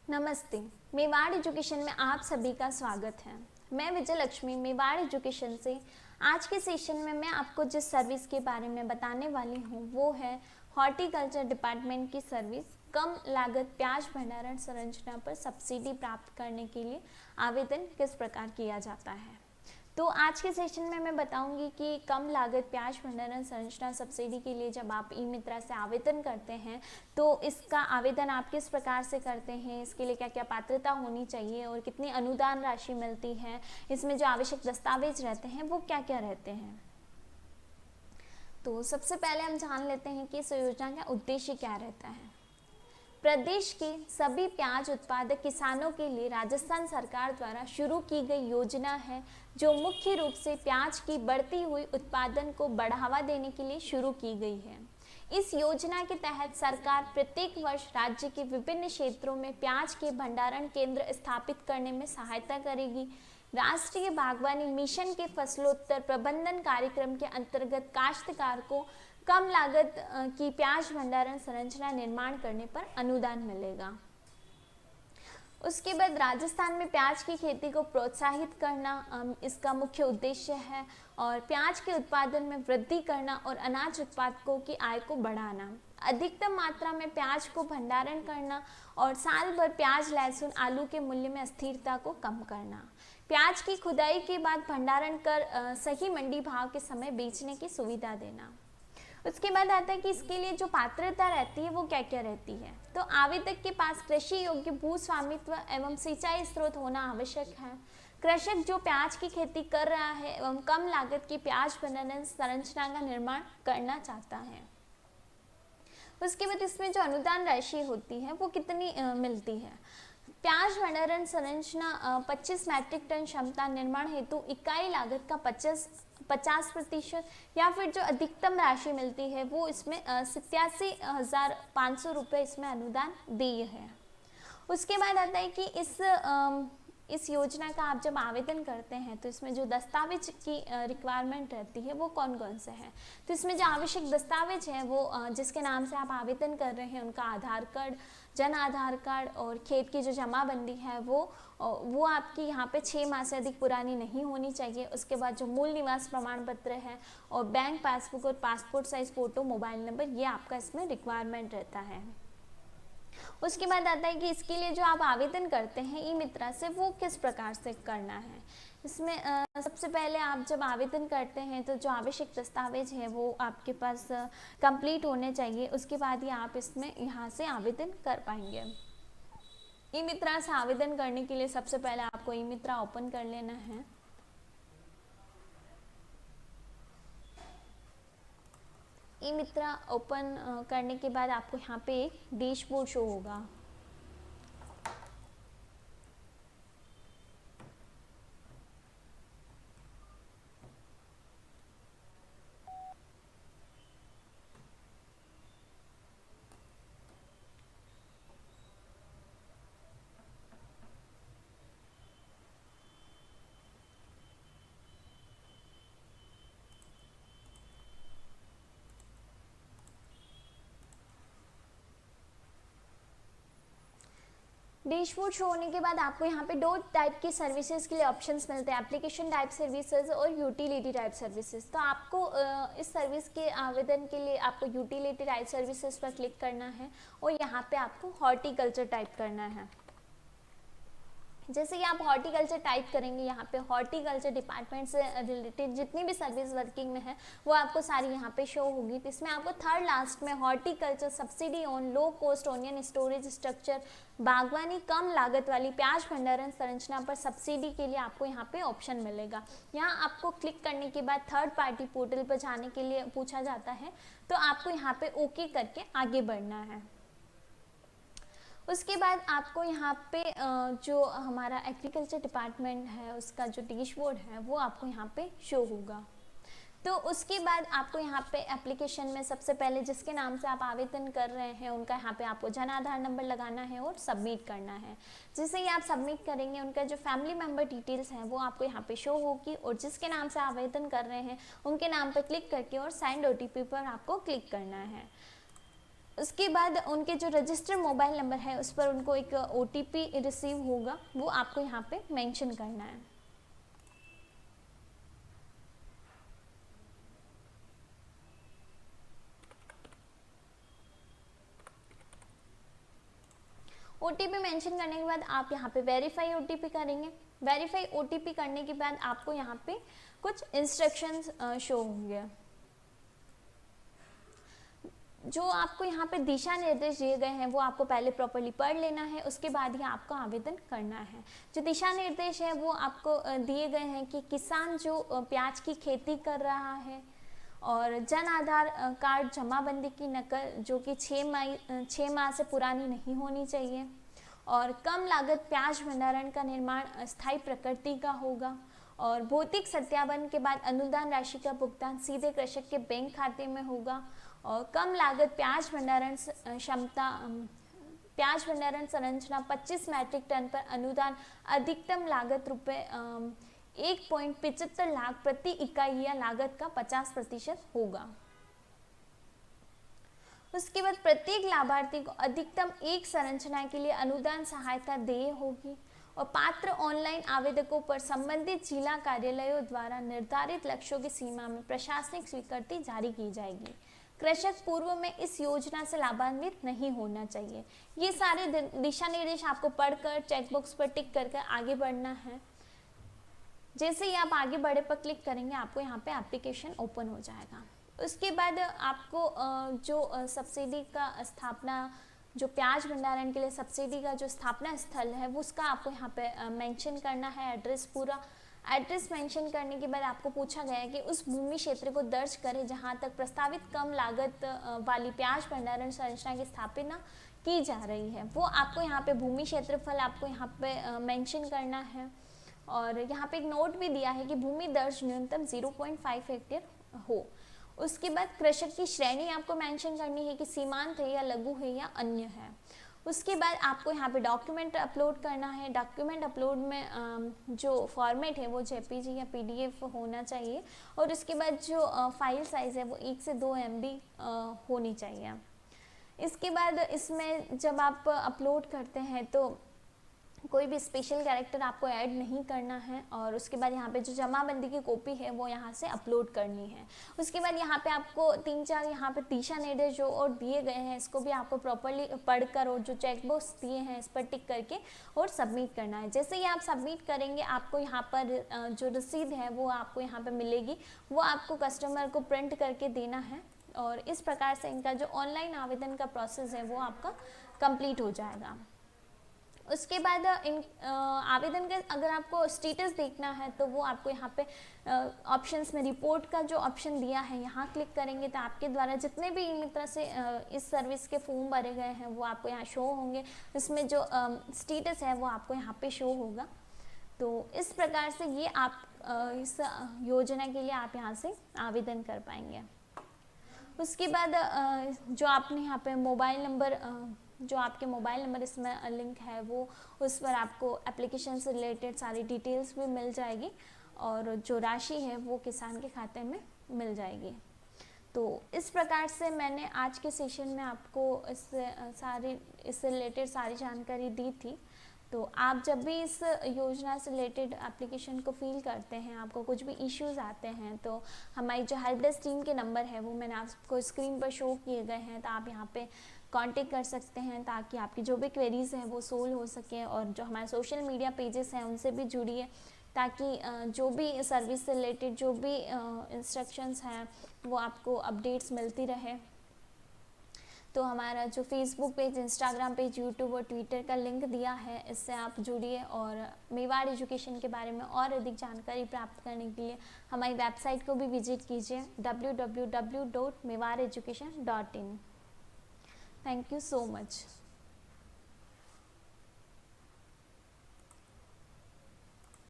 नमस्ते। मेवाड़ एजुकेशन में आप सभी का स्वागत है। मैं विजय लक्ष्मी मेवाड़ एजुकेशन से। आज के सेशन में मैं आपको जिस सर्विस के बारे में बताने वाली हूँ वो है हॉर्टिकल्चर डिपार्टमेंट की सर्विस। कम लागत प्याज भंडारण संरचना पर सब्सिडी प्राप्त करने के लिए आवेदन किस प्रकार किया जाता है। तो आज के सेशन में मैं बताऊंगी कि कम लागत प्याज भंडारण संरचना सब्सिडी के लिए जब आप ई मित्रा से आवेदन करते हैं तो इसका आवेदन आप किस प्रकार से करते हैं, इसके लिए क्या क्या पात्रता होनी चाहिए और कितनी अनुदान राशि मिलती है, इसमें जो आवश्यक दस्तावेज रहते हैं वो क्या क्या रहते हैं। तो सबसे पहले हम जान लेते हैं कि इस योजना का उद्देश्य क्या रहता है। प्रदेश के सभी प्याज उत्पादक किसानों के लिए राजस्थान सरकार द्वारा शुरू की गई योजना है जो मुख्य रूप से प्याज की बढ़ती हुई उत्पादन को बढ़ावा देने के लिए शुरू की गई है। इस योजना के तहत सरकार प्रत्येक वर्ष राज्य के विभिन्न क्षेत्रों में प्याज के भंडारण केंद्र स्थापित करने में सहायता करेगी। राष्ट्रीय बागवानी मिशन के फसलोत्तर प्रबंधन कार्यक्रम के अंतर्गत काश्तकार को कम लागत की प्याज भंडारण संरचना निर्माण करने पर अनुदान मिलेगा। उसके बाद राजस्थान में प्याज की खेती को प्रोत्साहित करना इसका मुख्य उद्देश्य है और प्याज के उत्पादन में वृद्धि करना और अनाज उत्पादकों की आय को बढ़ाना, अधिकतम मात्रा में प्याज को भंडारण करना और साल भर प्याज लहसुन आलू के मूल्य में अस्थिरता को कम करना, प्याज की खुदाई के बाद भंडारण कर सही मंडी भाव के समय बेचने की सुविधा देना। उसके बाद आता है कि इसके लिए जो पात्रता रहती है वो क्या क्या रहती है। तो आवेदक के पास कृषि योग्य भू स्वामित्व एवं सिंचाई स्रोत होना आवश्यक है। कृषक जो प्याज की खेती कर रहा है एवं कम लागत की प्याज भंडारण संरचना का निर्माण करना चाहता है। उसके बाद इसमें जो अनुदान राशि होती है वो कितनी मिलती है। प्याज भंडारण संरचना 25 मैट्रिक टन क्षमता निर्माण हेतु इकाई लागत का 50% या फिर जो अधिकतम राशि मिलती है वो इसमें 87,500 रुपये इसमें अनुदान दिए है। उसके बाद आता है कि इस योजना का आप जब आवेदन करते हैं तो इसमें जो दस्तावेज की रिक्वायरमेंट रहती है वो कौन कौन से हैं। तो इसमें जो आवश्यक दस्तावेज हैं वो जिसके नाम से आप आवेदन कर रहे हैं उनका आधार कार्ड, जन आधार कार्ड और खेत की जो जमाबंदी है वो आपकी यहाँ पे 6 माह से अधिक पुरानी नहीं होनी चाहिए। उसके बाद जो मूल निवास प्रमाण पत्र है और बैंक पासबुक और passport size photo, mobile number, ये आपका इसमें रिक्वायरमेंट रहता है। उसके बाद आता है कि इसके लिए जो आप आवेदन करते हैं ई मित्रा से वो किस प्रकार से करना है। इसमें सबसे पहले आप जब आवेदन करते हैं तो जो आवश्यक दस्तावेज है वो आपके पास कंप्लीट होने चाहिए। उसके बाद ही आप इसमें यहाँ से आवेदन कर पाएंगे। ई मित्रा से आवेदन करने के लिए सबसे पहले आपको ई मित्रा ओपन कर लेना है। ई मित्रा ओपन करने के बाद आपको यहाँ पे एक डैशबोर्ड शो होगा। डैशबोर्ड शो होने के बाद आपको यहाँ पे 2 टाइप की सर्विसेज के लिए ऑप्शंस मिलते हैं, एप्लीकेशन टाइप सर्विसेज और यूटिलिटी टाइप सर्विसेज। तो आपको इस सर्विस के आवेदन के लिए आपको यूटिलिटी टाइप सर्विसेज पर क्लिक करना है और यहाँ पे आपको हॉर्टिकल्चर टाइप करना है। जैसे कि आप हॉर्टिकल्चर टाइप करेंगे यहाँ पे हॉर्टिकल्चर डिपार्टमेंट से रिलेटेड जितनी भी सर्विस वर्किंग में है वो आपको सारी यहाँ पे शो होगी। तो इसमें आपको थर्ड लास्ट में horticulture subsidy on low cost onion storage structure, बागवानी कम लागत वाली प्याज भंडारण संरचना पर सब्सिडी के लिए आपको यहाँ पे ऑप्शन मिलेगा। यहाँ आपको क्लिक करने के बाद थर्ड पार्टी पोर्टल पर जाने के लिए पूछा जाता है तो आपको यहाँ पे ओके करके आगे बढ़ना है। उसके बाद आपको यहाँ पे जो हमारा एग्रीकल्चर डिपार्टमेंट है उसका जो डैशबोर्ड है वो आपको यहाँ पे शो होगा। तो उसके बाद आपको यहाँ पे एप्लीकेशन में सबसे पहले जिसके नाम से आप आवेदन कर रहे हैं उनका यहाँ पे आपको जन आधार नंबर लगाना है और सबमिट करना है। जैसे ही आप सबमिट करेंगे उनका जो फैमिली मेम्बर डिटेल्स हैं वो आपको यहाँ पे शो होगी और जिसके नाम से आवेदन कर रहे हैं उनके नाम पर क्लिक करके और सेंड OTP पर आपको क्लिक करना है। उसके बाद उनके जो रजिस्टर्ड मोबाइल नंबर है उस पर उनको एक OTP रिसीव होगा, वो आपको यहाँ पे मेंशन करना है। OTP मेंशन करने के बाद आप यहाँ पे वेरीफाई OTP करेंगे। वेरीफाई OTP करने के बाद आपको यहाँ पे कुछ इंस्ट्रक्शंस शो होंगे। जो आपको यहाँ पे दिशा निर्देश दिए गए हैं वो आपको पहले प्रॉपर्ली पढ़ लेना है, उसके बाद ही आपको आवेदन करना है। जो दिशा निर्देश है वो आपको दिए गए हैं कि किसान जो प्याज की खेती कर रहा है और जन आधार कार्ड जमाबंदी की नकल जो कि 6 माह से पुरानी नहीं होनी चाहिए, और कम लागत प्याज भंडारण का निर्माण स्थायी प्रकृति का होगा, और भौतिक सत्यापन के बाद अनुदान राशि का भुगतान सीधे कृषक के बैंक खाते में होगा, और कम लागत प्याज भंडारण क्षमता प्याज भंडारण संरचना 25 मैट्रिक टन पर अनुदान अधिकतम लागत रुपये 1.75 लाख प्रति इकाई या लागत का 50% होगा। उसके बाद प्रत्येक लाभार्थी को अधिकतम एक संरचना के लिए अनुदान सहायता देय होगी, और पात्र ऑनलाइन आवेदकों पर संबंधित जिला कार्यालयों द्वारा निर्धारित लक्ष्यों की सीमा में प्रशासनिक स्वीकृति जारी की जाएगी। कृषक पूर्व में इस योजना से लाभान्वित नहीं होना चाहिए। ये सारे दिशा निर्देश आपको पढ़कर चेकबॉक्स पर टिक करके आगे बढ़ना है। जैसे ही आप आगे बढ़े पर क्लिक करेंगे आपको यहाँ पे एप्लीकेशन ओपन हो जाएगा। उसके बाद आपको जो सब्सिडी का स्थापना, जो प्याज भंडारण के लिए सब्सिडी का जो स्थापना स्थल है वो उसका आपको यहाँ पे मेंशन करना है, एड्रेस पूरा। एड्रेस मेंशन करने के बाद आपको पूछा गया है कि उस भूमि क्षेत्र को दर्ज करें जहां तक प्रस्तावित कम लागत वाली प्याज भंडारण संरचना की स्थापना की जा रही है, वो आपको यहाँ पे भूमि क्षेत्रफल आपको यहाँ पे मेंशन करना है। और यहाँ पे एक नोट भी दिया है कि भूमि दर्ज न्यूनतम 0.5 हेक्टेयर हो। उसके बाद कृषक की श्रेणी आपको मेंशन करनी है कि सीमांत है या लघु है या अन्य है। उसके बाद आपको यहाँ पे डॉक्यूमेंट अपलोड करना है। डॉक्यूमेंट अपलोड में जो फॉर्मेट है वो JPG या PDF होना चाहिए, और उसके बाद जो फाइल साइज़ है वो 1 से 2 MB होनी चाहिए। इसके बाद इसमें जब आप अपलोड करते हैं तो कोई भी स्पेशल कैरेक्टर आपको ऐड नहीं करना है, और उसके बाद यहाँ पे जो जमाबंदी की कॉपी है वो यहाँ से अपलोड करनी है। उसके बाद यहाँ पे आपको 3-4 यहाँ पे दिशा निर्देश जो और दिए गए हैं इसको भी आपको प्रॉपर्ली पढ़कर और जो चेकबॉक्स दिए हैं इस पर टिक करके और सबमिट करना है। जैसे ही आप सबमिट करेंगे आपको यहाँ पर जो रसीद है वो आपको यहाँ पर मिलेगी, वो आपको कस्टमर को प्रिंट करके देना है, और इस प्रकार से इनका जो ऑनलाइन आवेदन का प्रोसेस है वो आपका कंप्लीट हो जाएगा। उसके बाद आवेदन का अगर आपको स्टेटस देखना है तो वो आपको यहाँ पे ऑप्शंस में रिपोर्ट का जो ऑप्शन दिया है यहाँ क्लिक करेंगे तो आपके द्वारा जितने भी मित्र से इस सर्विस के फॉर्म भरे गए हैं वो आपको यहाँ शो होंगे। इसमें जो स्टेटस है वो आपको यहाँ पे शो होगा। तो इस प्रकार से ये आप इस योजना के लिए आप यहाँ से आवेदन कर पाएंगे। उसके बाद जो आपने यहाँ पे मोबाइल नंबर जो आपके मोबाइल नंबर इसमें लिंक है वो उस पर आपको एप्लीकेशन से रिलेटेड सारी डिटेल्स भी मिल जाएगी, और जो राशि है वो किसान के खाते में मिल जाएगी। तो इस प्रकार से मैंने आज के सेशन में आपको इससे रिलेटेड सारी जानकारी दी थी। तो आप जब भी इस योजना से रिलेटेड एप्लीकेशन को फिल करते हैं, आपको कुछ भी इश्यूज आते हैं तो हमारी जो हेल्प डेस्क टीम के नंबर है वो मैंने आपको स्क्रीन पर शो किए गए हैं, तो आप यहाँ पे कांटेक्ट कर सकते हैं ताकि आपकी जो भी क्वेरीज हैं वो सोल्व हो सके। और जो हमारे सोशल मीडिया पेजेस हैं उनसे भी जुड़िए ताकि जो भी सर्विस से रिलेटेड जो भी इंस्ट्रक्शंस हैं वो आपको अपडेट्स मिलती रहे। तो हमारा जो Facebook page, Instagram page, YouTube और ट्विटर का लिंक दिया है, इससे आप जुड़िए और मेवाड़ एजुकेशन के बारे में और अधिक जानकारी प्राप्त करने के लिए हमारी वेबसाइट को भी विजिट कीजिए www.mewareducation.in। Thank you so much.